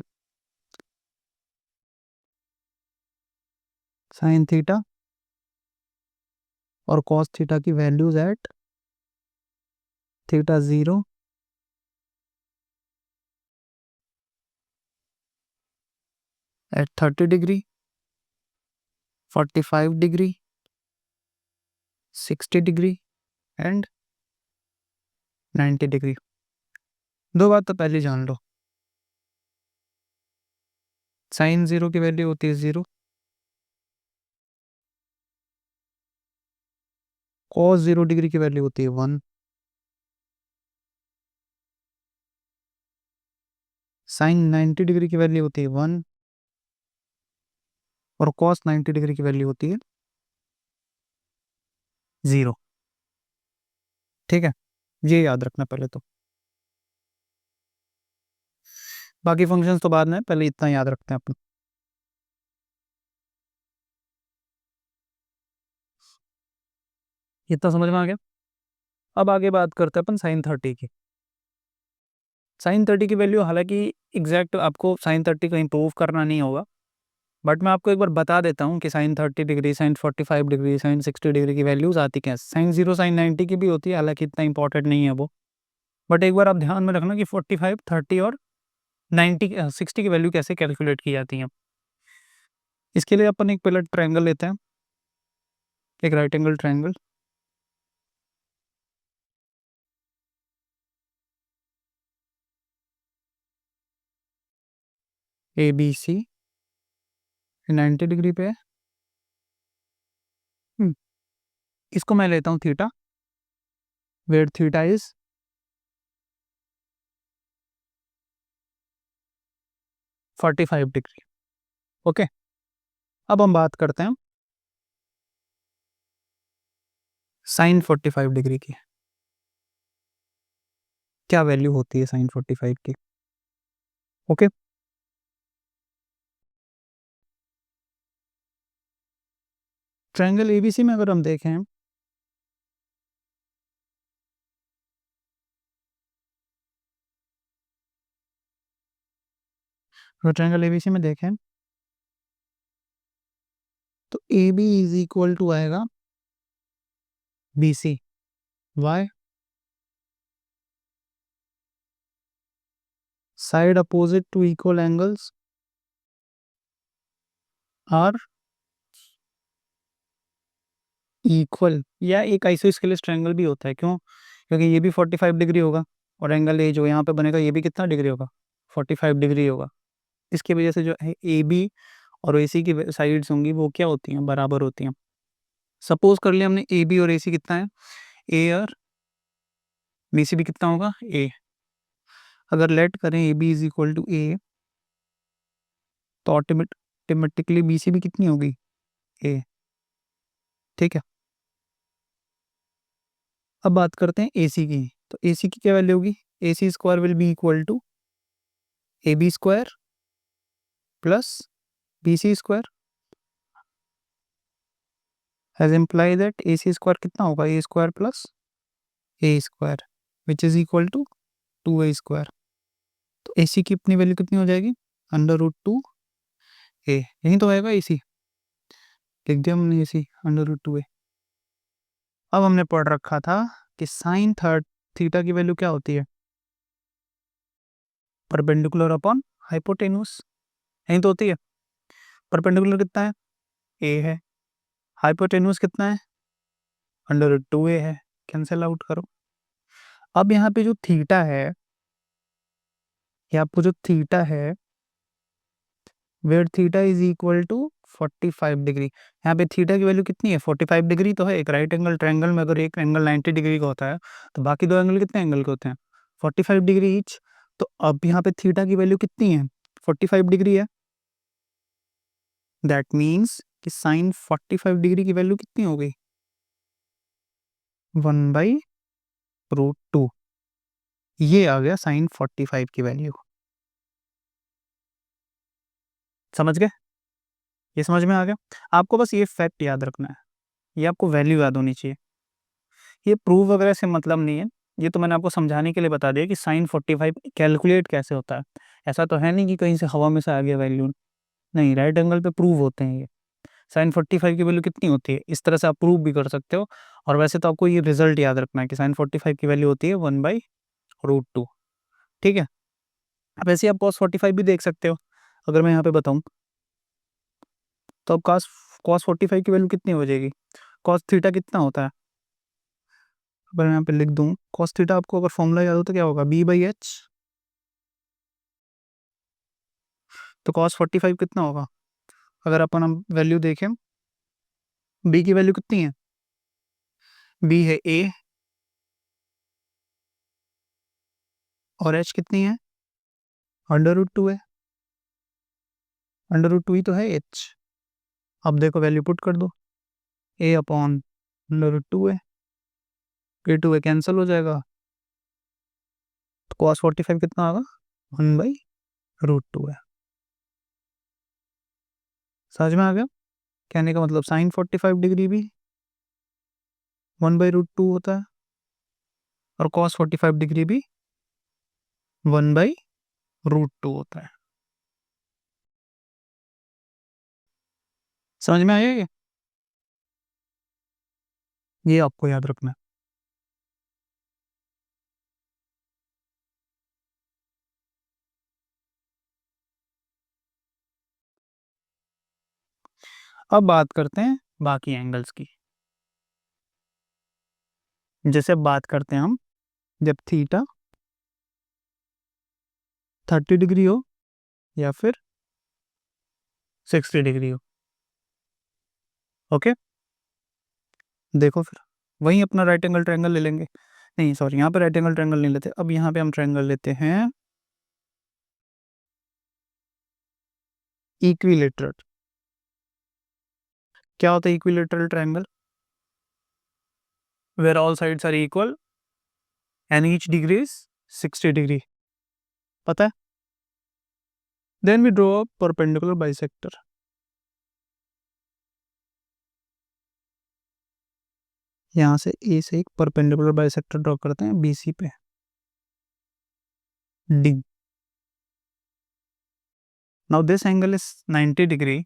साइन थीटा और कॉस थीटा की values at theta 0 at 30 degree, 45 degree, 60 degree and 90 degree. दो बात तो पहले जान लो, साइन 0 की वैल्यू होती है 0, कॉस 0 डिग्री की वैल्यू होती है 1, साइन 90 डिग्री की वैल्यू होती है 1 और कॉस 90 डिग्री की वैल्यू होती है 0। ठीक है, ये याद रखना पहले तो, बाकी फंक्शंस तो बाद में, पहले इतना याद रखते हैं अपन। इतना समझ में आ गया। अब आगे बात करते हैं अपन साइन 30 की। साइन 30 की वैल्यू हालांकि एग्जैक्ट आपको साइन 30 को इम्प्रूव करना नहीं होगा, बट मैं आपको एक बार बता देता हूँ कि sine 30 degree, sine 45 degree, sine 60 degree की वैल्यूज आती क्या है। साइन 0, साइन 90 की भी होती है, हालांकि इतना इंपॉर्टेंट नहीं है वो, बट एक बार आप ध्यान में रखना कि 45, 30 और 90, 60 की वैल्यू कैसे कैलकुलेट की जाती है। इसके लिए अपन एक पहले ट्रायंगल लेते हैं, एक right angle triangle. ABC 90 degree पे है। हम्म, इसको मैं लेता हूँ theta, where theta is 45 degree. Okay, अब हम बात करते हैं साइन 45 डिग्री की। क्या वैल्यू होती है साइन 45 की? ओके, ट्रायंगल ABC में अगर हम देखें, अगर ट्रायंगल ABC में देखें तो AB इज इक्वल टू आएगा BC। Why? Side opposite to equal angles are equal, या एक आइसोस्केलेस ट्रायंगल भी होता है। क्यों? क्योंकि ये भी 45 डिग्री होगा और एंगल ए जो यहाँ पे बनेगा ये भी कितना डिग्री होगा, 45 डिग्री होगा। इसकी वजह से जो है ए बी और ए सी की साइड्स होंगी वो क्या होती हैं, बराबर होती हैं। सपोज कर लिया हमने ए बी और ए सी कितना है, ए और बी सी भी कितना होगा, ए। अगर लेट करें A B is equal to A, तो ऑटोमेटिकली बी सी भी कितनी होगी, ए। ठीक है, अब बात करते हैं ए सी की। तो ए सी की क्या वैल्यू होगी, A C square will be equal to A B square plus B C square, has imply that A C square कितना होगा, A square plus A square which is equal to 2a square. तो A सी की अपनी value कितनी हो जाएगी, √2 ए। यही तो आएगा ए सी, लिख दिया हमने ए सी √2a। अब हमने पढ़ रखा था कि साइन थर्ड थीटा की वैल्यू क्या होती है, परपेंडिकुलर अपॉन हाइपोटेन्यूस। यही तो होती है। परपेंडिकुलर कितना है, ए है। हाइपोटेन्यूस कितना है, √2a है। कैंसिल आउट करो। अब यहाँ पे जो थीटा है, ये आपको जो थीटा है, where theta is equal to 45 degree. यहाँ पे थीटा की वैल्यू कितनी है, 45 डिग्री तो है। एक राइट एंगल ट्रायंगल में अगर एक एंगल 90 डिग्री का होता है तो बाकी दो एंगल कितने एंगल के होते हैं, 45 डिग्री ईच। तो अब यहाँ पे थीटा की वैल्यू कितनी है, 45 डिग्री है। दैट मीन्स कि साइन 45 डिग्री की वैल्यू कितनी हो गई, 1/√2। ये आ गया साइन 45 की वैल्यू। समझ गए, ये समझ में आ गया। आपको बस ये फैक्ट याद रखना है, ये आपको वैल्यू याद होनी चाहिए। ये प्रूव वगैरह से मतलब नहीं है, ये तो मैंने आपको समझाने के लिए बता दिया कि साइन 45 कैलकुलेट कैसे होता है। ऐसा तो है नहीं कि कहीं से हवा में से आ गया वैल्यू, नहीं, राइट एंगल पे प्रूव होते हैं ये। साइन 45 की वैल्यू कितनी होती है, इस तरह से आप प्रूव भी कर सकते हो। और वैसे तो आपको ये रिजल्ट याद रखना है कि साइन 45 की वैल्यू होती है 1/√2। ठीक है, अब ऐसे आप कॉस 45 भी देख सकते हो। अगर मैं यहाँ पे बताऊँ तो अब कॉस कॉस 45 की वैल्यू कितनी हो जाएगी, कॉस थीटा कितना होता है। अगर मैं यहाँ पे लिख दूँ कॉस थीटा, आपको अगर फॉर्मूला याद हो तो क्या होगा, b/h। तो कॉस 45 कितना होगा, अगर अपन हम वैल्यू देखें, b की वैल्यू कितनी है, b है a और h कितनी है, √2 है। √2 ही तो है h। अब देखो वैल्यू पुट कर दो, a/√2 है, a2 है, कैंसिल हो जाएगा। तो कॉस 45 कितना होगा, 1/√2 है। समझ में आ गया, कहने का मतलब साइन 45 डिग्री भी 1/√2 होता है और कॉस 45 डिग्री भी 1/√2 होता है। समझ में आया ये आपको याद रखना है। अब बात करते हैं बाकी एंगल्स की। जैसे बात करते हैं हम, जब थीटा 30 डिग्री हो या फिर 60 डिग्री हो। ओके, देखो फिर वहीं अपना राइट एंगल ट्रायंगल ले लेंगे। नहीं सॉरी, यहाँ पे राइट एंगल ट्रायंगल नहीं लेते, अब यहाँ पे हम ट्रायंगल लेते हैं इक्विलेटरल। क्या होता है equilateral triangle, where all sides are equal and each degree is 60 degree, पता है। Then we draw a perpendicular bisector. यहाँ से ए से एक परपेंडिकुलर बाइसेक्टर ड्रॉ करते हैं बीसी पे, D. Now this angle is 90 degree,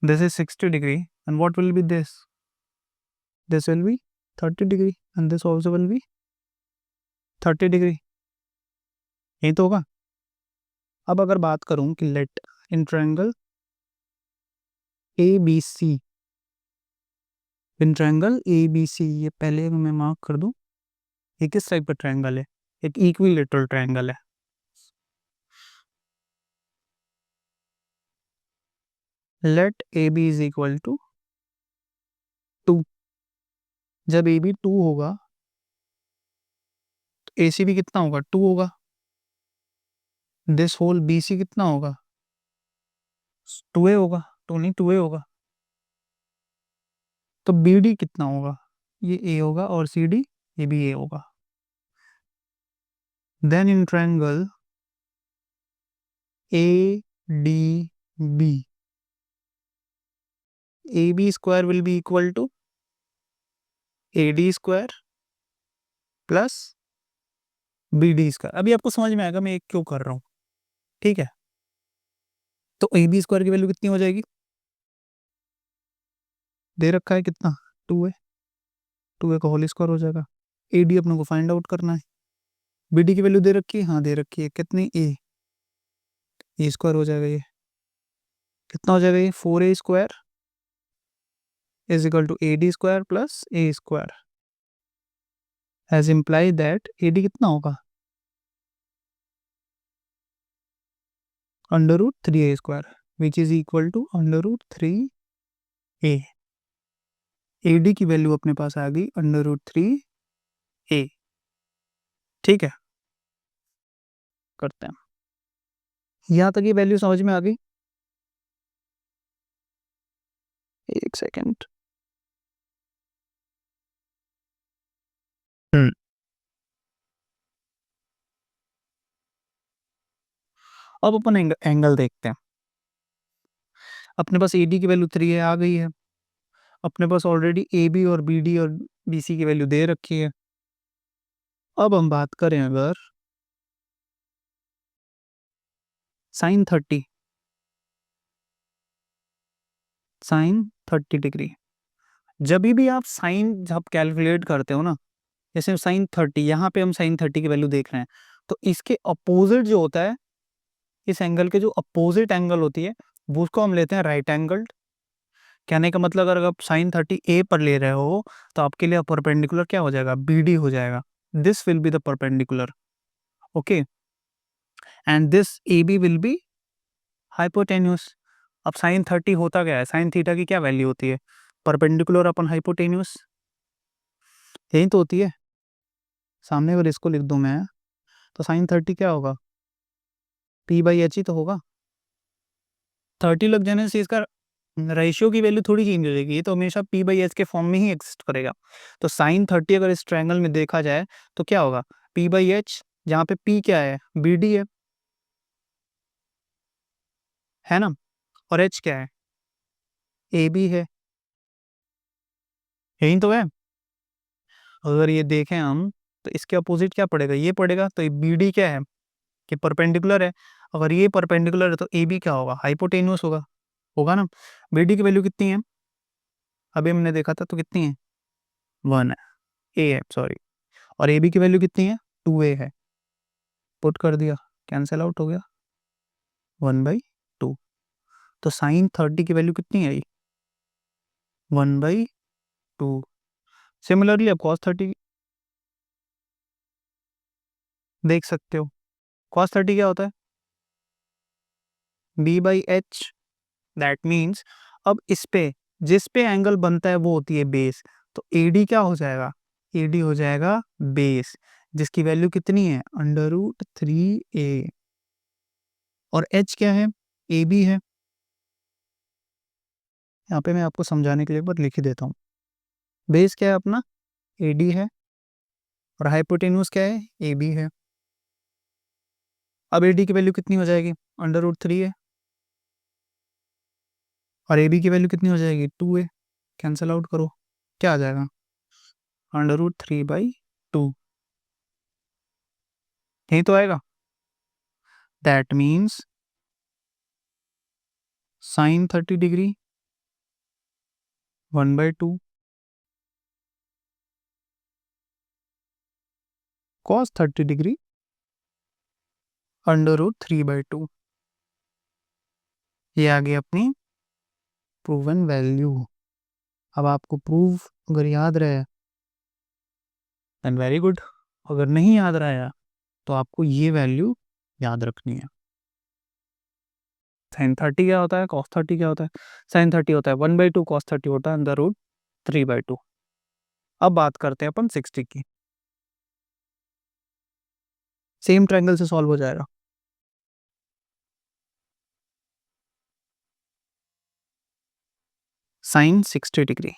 this is 60 degree, and what will be this will be 30 degree and this also will be 30 degree। यही तो होगा। अब अगर बात करूं कि let in triangle A B C in triangle ABC, ये पहले मैं मार्क कर दूं। ये किस टाइप का ट्रायंगल है? एक इक्विलेटरल ट्रायंगल है। Let AB is equal to 2। जब AB 2 होगा तो AC भी कितना होगा? 2 होगा। दिस होल BC कितना होगा? 2A होगा। 2 नहीं, 2A होगा। तो BD कितना होगा? ये A होगा और CD ये भी A होगा। Then in triangle ADB, AB square will be equal to AD square plus BD square. अभी आपको समझ में आएगा मैं एक क्यों कर रहा हूँ, ठीक है? तो AB स्क्वायर की वैल्यू कितनी हो जाएगी? दे रखा है कितना? 2A। 2A का होल स्क्वायर हो जाएगा। AD अपने को फाइंड आउट करना है। BD की वैल्यू दे रखी है, हाँ दे रखी है। कितनी? A स्क्वायर हो जाएगा। ये कितना हो जाएगा? ये 4A square is equal to AD square plus A square, has imply that AD कितना होगा? Under root 3A square which is equal to under root 3A। AD की वैल्यू अपने पास आ गई अंडर रूट 3A। ठीक है, करते हैं। यहां तक ये वैल्यू समझ में आ गई? एक सेकेंड। हम्म अब अपन एंगल देखते हैं। अपने पास AD की वैल्यू 3 है, आ गई है। अपने पास ऑलरेडी AB और BD और BC की वैल्यू दे रखी है। अब हम बात करें अगर साइन 30, साइन 30 डिग्री, जब भी आप साइन जब कैलकुलेट करते हो ना, जैसे साइन 30, यहाँ पे हम साइन 30 की वैल्यू देख रहे हैं, तो इसके अपोजिट जो होता है, इस एंगल के जो अपोजिट एंगल होती है, वो उसको हम लेते हैं राइट एंगल। कहने का मतलब अगर आप साइन 30 A पर ले रहे हो तो आपके लिए परपेंडिकुलर क्या हो जाएगा? BD हो जाएगा। This will be the perpendicular, okay, and this AB will be hypotenuse. अब साइन 30 होता क्या है? साइन थीटा की क्या वैल्यू होती है? परपेंडिकुलर अपन हाइपोटेन्यूस, यही तो होती है। सामने अगर इसको लिख दूं मैं, तो साइन 30 क्या होगा? P/H ही तो होगा। 30 लग जाने से इसका रेशियो की वैल्यू थोड़ी चेंज हो जाएगी, ये तो हमेशा P/H के फॉर्म में ही एग्जिस्ट करेगा। तो साइन 30 अगर इस ट्रायंगल में देखा जाए तो क्या होगा? P/H, जहाँ पे P क्या है? BD है ना? और H क्या है? AB है। यही तो है। अगर ये देखें हम, तो इसके अपोजिट क्या पड़ेगा? ये पड़ेगा। तो ये BD क्या है? कि परपेंडिकुलर है। अगर ये परपेंडिकुलर है तो AB क्या होगा? हाइपोटेन्यूस होगा। होगा ना? BD की वैल्यू कितनी है? अभी हमने देखा था तो कितनी है? 1 है, A है, सॉरी। और AB की वैल्यू कितनी है? 2A है। पुट कर दिया, कैंसिल आउट हो गया, 1/2। तो साइन 30 की वैल्यू कितनी आई? 1/2। सिमिलरली अब कॉस 30 देख सकते हो। कॉस 30 क्या होता है? B/H। दैट मीन्स अब इस पे जिस पे एंगल बनता है वो होती है बेस। तो AD क्या हो जाएगा? AD हो जाएगा बेस, जिसकी वैल्यू कितनी है? Under root 3A। और H क्या है? AB है। यहाँ पे मैं आपको समझाने के लिए एक बार लिख ही देता हूँ। बेस क्या है अपना? AD है। और हाइपोटेन्यूज क्या है? AB है। अब AD की वैल्यू कितनी हो जाएगी? अंडर रूट 3 है। और AB की वैल्यू कितनी हो जाएगी? 2A। कैंसिल आउट करो, क्या आ जाएगा? Under root 3/2। यही तो आएगा। That means sine 30 degree 1/2, cos 30 degree under root 3/2। ये आ गई अपनी प्रूवन वैल्यू। अब आपको प्रूफ अगर याद रहे देन वेरी गुड, अगर नहीं याद रहा तो आपको ये वैल्यू याद रखनी है। साइन 30 क्या होता है, कॉस 30 क्या होता है? साइन 30 होता है 1/2, कॉस 30 होता है अंडर रूट 3/2। अब बात करते हैं अपन 60 की। सेम ट्रायंगल से सॉल्व हो जाएगा। Sine 60 degree.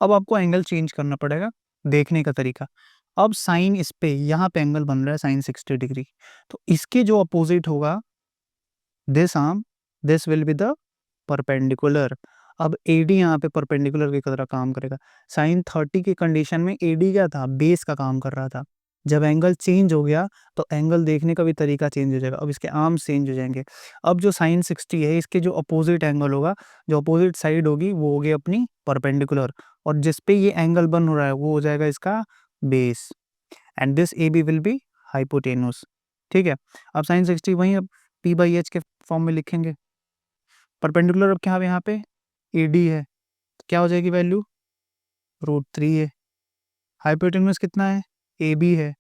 अब आपको एंगल चेंज करना पड़ेगा, देखने का तरीका। अब साइन इस पे, यहाँ पे एंगल बन रहा है साइन 60 डिग्री, तो इसके जो अपोजिट होगा this arm, this will be the perpendicular. अब एडी यहाँ पे परपेंडिकुलर की तरह काम करेगा। साइन 30 की कंडीशन में एडी क्या था, बेस का काम कर रहा था। जब एंगल चेंज हो गया तो एंगल देखने का भी तरीका चेंज हो जाएगा। अब इसके आर्म्स चेंज हो जाएंगे। अब जो साइन 60 है इसके जो अपोजिट एंगल होगा, जो अपोजिट साइड होगी वो होगी अपनी परपेंडिकुलर, और जिस पे ये एंगल बन हो रहा है वो हो जाएगा इसका base, and this A B will be hypotenuse. ठीक है, अब साइन 60 वहीं अब पी बाई एच के फॉर्म में लिखेंगे। परपेंडिकुलर अब क्या है, यहाँ पे ए डी है, तो क्या हो जाएगी वैल्यू, √3 है। हाइपोटेन्यूस कितना है, ए बी है,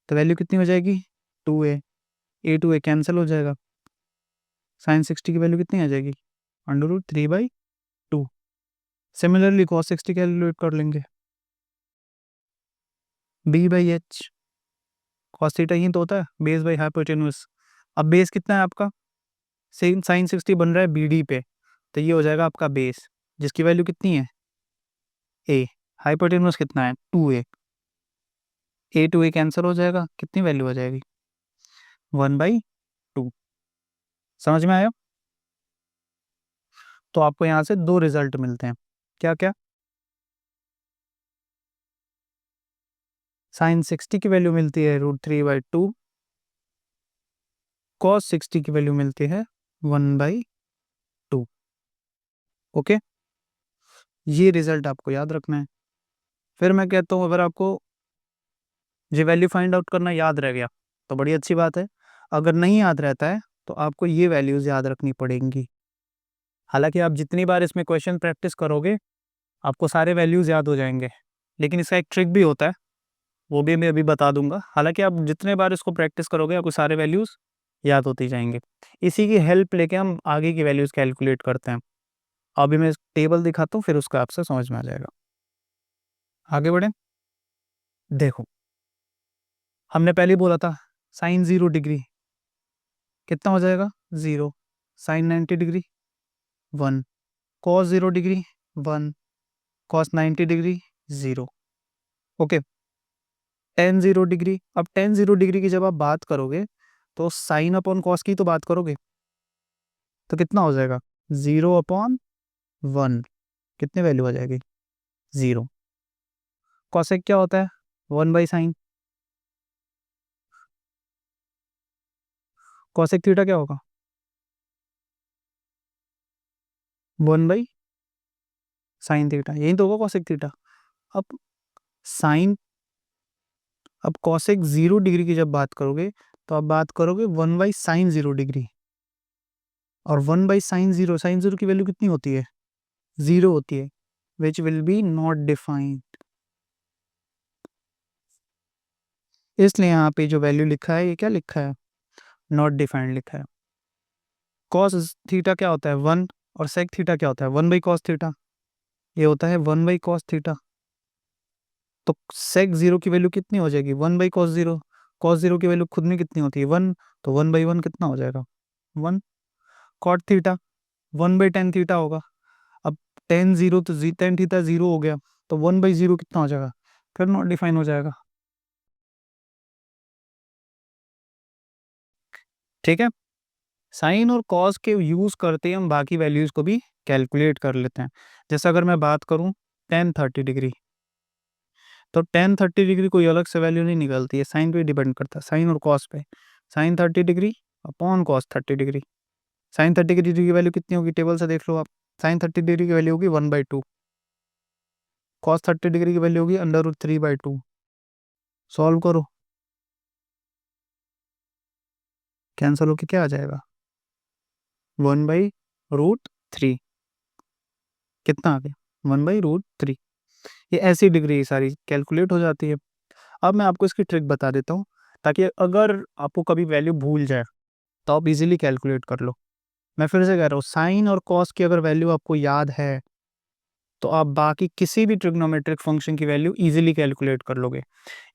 तो वैल्यू कितनी हो जाएगी, 2a। a 2a कैंसिल हो जाएगा, साइन 60 की वैल्यू कितनी आ जाएगी, √3/2। सिमिलरली कॉस 60 कैलकुलेट कर लेंगे, b/h। कॉस थीटा ही तो होता है बेस बाई हाइपोटेन्यूस। अब बेस कितना है आपका, सेम साइन 60 बन रहा है बी डी पे, तो ये हो जाएगा आपका बेस, जिसकी वैल्यू कितनी है, ए। हाइपोटेन्यूस कितना है, 2a। a 2a कैंसिल हो जाएगा, कितनी वैल्यू आ जाएगी, 1/2। समझ में आया? तो आपको यहाँ से दो रिजल्ट मिलते हैं, क्या क्या, साइन 60 की वैल्यू मिलती है √3/2, कॉस 60 की वैल्यू मिलती है 1/2। ओके, ये रिजल्ट आपको याद रखना है। फिर मैं कहता हूँ अगर आपको ये वैल्यू फाइंड आउट करना याद रह गया तो बड़ी अच्छी बात है, अगर नहीं याद रहता है तो आपको ये वैल्यूज याद रखनी पड़ेंगी। हालांकि आप जितनी बार इसमें क्वेश्चन प्रैक्टिस करोगे आपको सारे वैल्यूज याद हो जाएंगे, लेकिन इसका एक ट्रिक भी होता है, वो भी मैं अभी बता दूंगा। हालांकि आप जितने बार इसको प्रैक्टिस करोगे आपको सारे वैल्यूज याद होती जाएंगे। इसी की हेल्प लेके हम आगे की वैल्यूज कैलकुलेट करते हैं। अभी मैं टेबल दिखाता हूँ, फिर उसका आपसे समझ में आ जाएगा। आगे बढ़े, देखो हमने पहले ही बोला था साइन 0 डिग्री कितना हो जाएगा, 0। Sine 90 degree 1, cos 0 degree 1, cos 90 degree 0। Okay, tan 0 degree, अब टेन 0 डिग्री की जब आप बात करोगे तो साइन अपॉन कॉस की तो बात करोगे, तो कितना हो जाएगा, 0/1, कितनी वैल्यू आ जाएगी, 0। कॉसेक क्या होता है, 1/sin। कॉसेक थीटा क्या होगा, 1/sin थीटा, यही तो होगा कॉसेक थीटा। अब साइन, अब कॉसेक 0 डिग्री की जब बात करोगे तो आप बात करोगे 1/sin 0 डिग्री, और 1/sin 0, साइन 0 की वैल्यू कितनी होती है, 0 होती है, which will be not defined. इसलिए यहाँ पे जो वैल्यू लिखा है ये क्या लिखा है, नॉट डिफाइंड लिखा है। कॉस थीटा क्या होता है 1, और सेक थीटा क्या होता है 1/cos थीटा, ये होता है 1/cos थीटा। तो सेक 0 की वैल्यू कितनी हो जाएगी, 1/cos 0। कॉस 0 की वैल्यू खुद में कितनी होती है 1, तो 1/1 कितना हो जाएगा, 1। कॉट थीटा 1/tan थीटा होगा। अब टेन 0 तो टेन थीटा 0 हो गया, तो 1/0 कितना हो जाएगा, फिर नॉट डिफाइन हो जाएगा। ठीक है, साइन और कॉस के यूज करते हम बाकी वैल्यूज को भी कैलकुलेट कर लेते हैं। जैसे अगर मैं बात करूं टेन 30 डिग्री, तो टेन 30 डिग्री कोई अलग से वैल्यू नहीं निकलती है, साइन पे डिपेंड करता है, साइन और कॉस पे। Sine 30 degree upon cos 30 degree. Sine 30 degree की वैल्यू कितनी होगी, टेबल से देख लो आप। साइन 30 डिग्री की वैल्यू होगी 1/2, कॉस 30 डिग्री की वैल्यू होगी √3/2। सॉल्व करो, कैंसिल होके क्या आ जाएगा, 1/√3। कितना आ गया 1/√3। ये ऐसी डिग्री सारी कैलकुलेट हो जाती है। अब मैं आपको इसकी ट्रिक बता देता हूँ, ताकि अगर आपको कभी वैल्यू भूल जाए तो आप इजीली कैलकुलेट कर लो। मैं फिर से कह रहा हूँ, साइन और कॉस की अगर वैल्यू आपको याद है तो आप बाकी किसी भी ट्रिग्नोमेट्रिक फंक्शन की वैल्यू इजीली कैलकुलेट कर लोगे।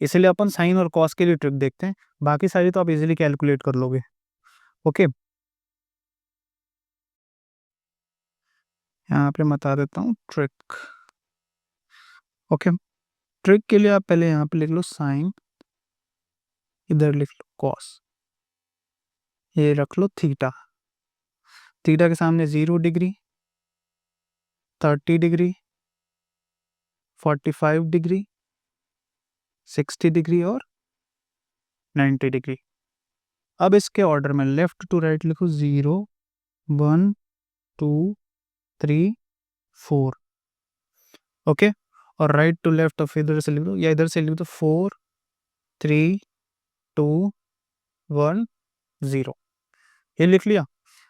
इसलिए अपन साइन और कॉस के लिए ट्रिक देखते हैं, बाकी सारी तो आप इजीली कैलकुलेट कर लोगे। ओके, यहाँ पे बता देता हूँ ट्रिक। ओके, ट्रिक के लिए आप पहले यहाँ पे लिख लो साइन, इधर लिख लो कॉस, ये रख लो थीटा। थीटा के सामने 0 डिग्री, 30 डिग्री, 45 डिग्री, 60 डिग्री और 90 डिग्री। अब इसके ऑर्डर में लेफ्ट टू राइट लिखो 0, 1, 2, 3, 4। ओके, और राइट टू लेफ्ट ऑफ इधर से लिख दो या इधर से लिख दो 4, 3, 2, 1, 0। ये लिख लिया।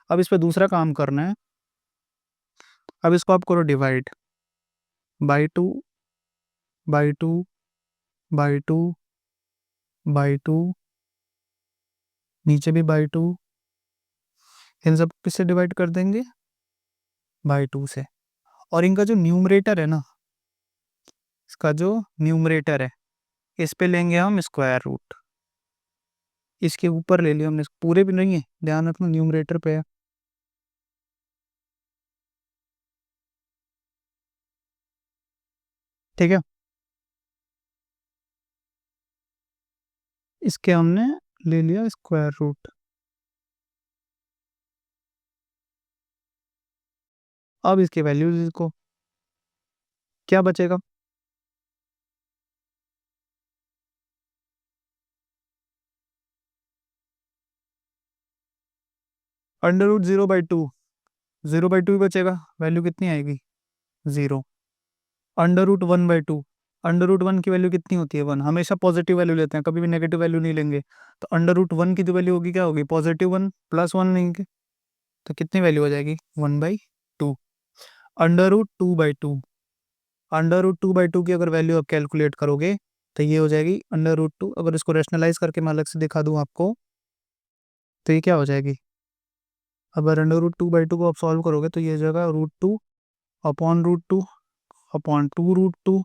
अब इस पे दूसरा काम करना है। अब इसको आप करो divide by 2, by 2, by 2, by 2, नीचे भी बाई 2। इन सब किससे डिवाइड कर देंगे? बाई 2 से। और इनका जो न्यूमरेटर है ना, इसका जो न्यूमरेटर है, इस पे लेंगे हम स्क्वायर रूट। इसके ऊपर ले लिया हमने, पूरे भी नहीं है, ध्यान रखना न्यूमरेटर पे है। ठीक है, इसके हमने ले लिया स्क्वायर रूट। अब इसके वैल्यूज को क्या बचेगा? √0/2, 0/2 ही बचेगा। वैल्यू कितनी आएगी? 0। √1/2, √1 की वैल्यू कितनी होती है? 1। हमेशा पॉजिटिव वैल्यू लेते हैं, कभी भी नेगेटिव वैल्यू नहीं लेंगे। तो √1 की जो वैल्यू होगी क्या होगी? +1 +1 लेंगे तो कितनी वैल्यू हो जाएगी? 1/2। √2/2, √2/2 की अगर वैल्यू आप कैलकुलेट करोगे तो ये हो जाएगी √2। अगर इसको रेशनलाइज करके मैं अलग से दिखा दूं आपको, तो ये क्या हो जाएगी? अगर √2/2 को आप सॉल्व करोगे तो ये हो जाएगा √2 अपॉन √2 अपॉन 2 √2।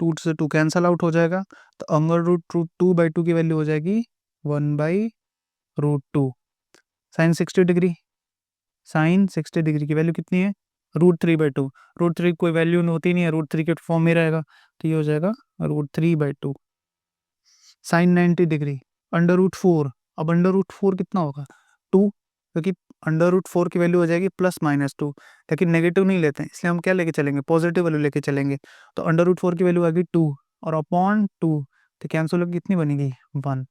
2 से 2 कैंसल आउट हो जाएगा, तो अंडर रूट 2/2 की वैल्यू हो जाएगी 1/√2। साइन 60 डिग्री, साइन 60 डिग्री की वैल्यू कितनी है? √3/2। √3 कोई वैल्यू होती नहीं है, √3 के फॉर्म में रहेगा, तो ये हो जाएगा √3/2। Sine 90 degree, √4। अब √4 कितना होगा? 2, क्योंकि √4 की वैल्यू हो जाएगी +-2, लेकिन नेगेटिव नहीं लेते हैं, इसलिए हम क्या लेके चलेंगे? पॉजिटिव वैल्यू लेके चलेंगे। तो √4 की वैल्यू आ गई 2 और अपॉन 2, तो कैंसिल होकर कितनी बनेगी? 1।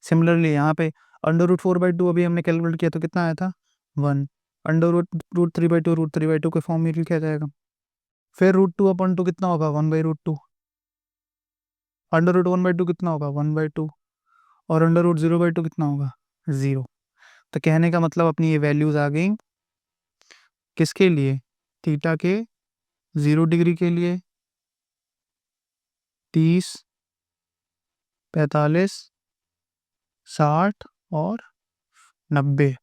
सिमिलरली यहाँ पे √4/2 अभी हमने कैलकुलेट किया तो कितना आया था? 1। √3/2 √3/2 के फॉर्म में लिखा जाएगा। फिर √2/2 कितना होगा? 1/√2। √1/2 कितना होगा? 1/2। और √0/2 कितना होगा? 0। तो कहने का मतलब अपनी ये वैल्यूज आ गई किसके लिए? थीटा के 0 डिग्री के लिए, 30, 45, 60 और 90।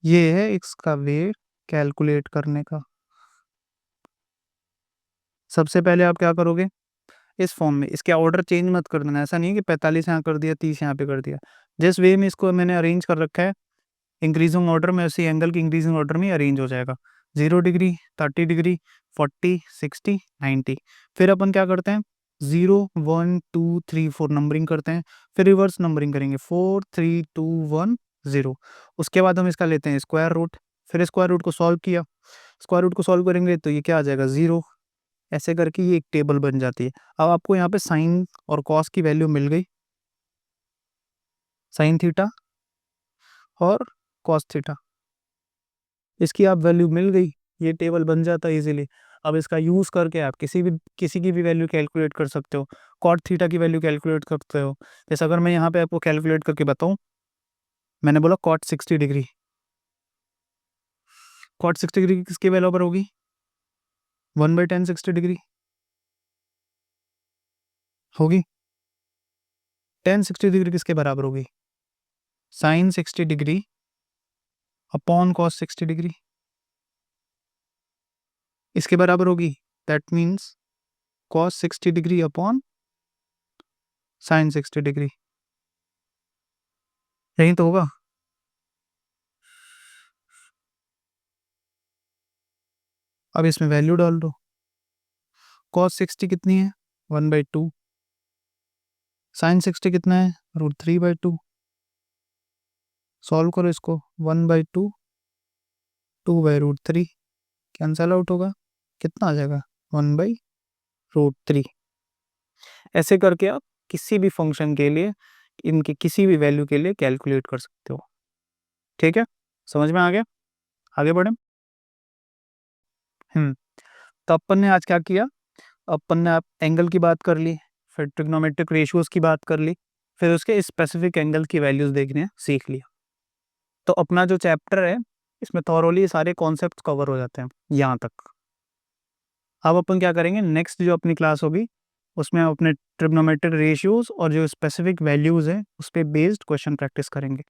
ये है इसका वे कैलकुलेट करने का। सबसे पहले आप क्या करोगे? इस फॉर्म में इसके ऑर्डर चेंज मत कर देना। ऐसा नहीं है कि 45 यहाँ कर दिया, 30 यहाँ पे कर दिया। जिस वे में इसको मैंने अरेंज कर रखा है इंक्रीजिंग ऑर्डर में, उसी एंगल की इंक्रीजिंग ऑर्डर में अरेंज हो जाएगा। 0 डिग्री, 30 डिग्री, 40, 60, 90। फिर अपन क्या करते हैं? 0, 1, 2, 3, 4 नंबरिंग करते हैं, फिर रिवर्स नंबरिंग करेंगे 4, 3, 2, 1, 0। उसके बाद हम इसका लेते हैं स्क्वायर रूट, फिर स्क्वायर रूट को सॉल्व किया, स्क्वायर रूट को सॉल्व करेंगे तो ये क्या आ जाएगा? 0। ऐसे करके ये एक टेबल बन जाती है। अब आपको यहाँ पे साइन और कॉस की वैल्यू मिल गई, साइन थीटा और कॉस थीटा, इसकी आप वैल्यू मिल गई, ये टेबल बन जाता है इजीली। अब इसका यूज़ करके आप किसी की भी वैल्यू कैलकुलेट कर सकते हो। कॉट थीटा की वैल्यू कैलकुलेट करते हो। जैसे अगर मैं यहाँ पे आपको कैलकुलेट करके बताऊँ, मैंने बोला कॉट 60 डिग्री, कॉट 60 डिग्री किसके बराबर होगी? 1/10 60 डिग्री होगी। 10 60 डिग्री किसके बराबर होगी? Sine 60 degree upon cos 60 degree, इसके बराबर होगी। That means cos 60 degree upon sine 60 degree, यही तो होगा। अब इसमें वैल्यू डाल दो। कॉस 60 कितनी है? 1/2। साइन 60 कितना है? √3/2। सॉल्व करो इसको। 1/2 2/√3 कैंसल आउट होगा, कितना आ जाएगा? 1/√3। ऐसे करके आप किसी भी फंक्शन के लिए, इनके किसी भी वैल्यू के लिए कैलकुलेट कर सकते हो। ठीक है, समझ में आ गया? आगे बढ़े। तो अपन ने आज क्या किया? अपन ने आप एंगल की बात कर ली, फिर ट्रिग्नोमेट्रिक रेशियोज की बात कर ली, फिर उसके स्पेसिफिक एंगल की वैल्यूज देखने सीख लिया। तो अपना जो चैप्टर है इसमें थॉरोली सारे कॉन्सेप्ट कवर हो जाते हैं यहाँ तक। अब अपन क्या करेंगे, नेक्स्ट जो अपनी क्लास होगी उसमें हम अपने ट्रिग्नोमेट्रिक रेशियोज और जो स्पेसिफिक वैल्यूज है उस पर बेस्ड क्वेश्चन प्रैक्टिस करेंगे।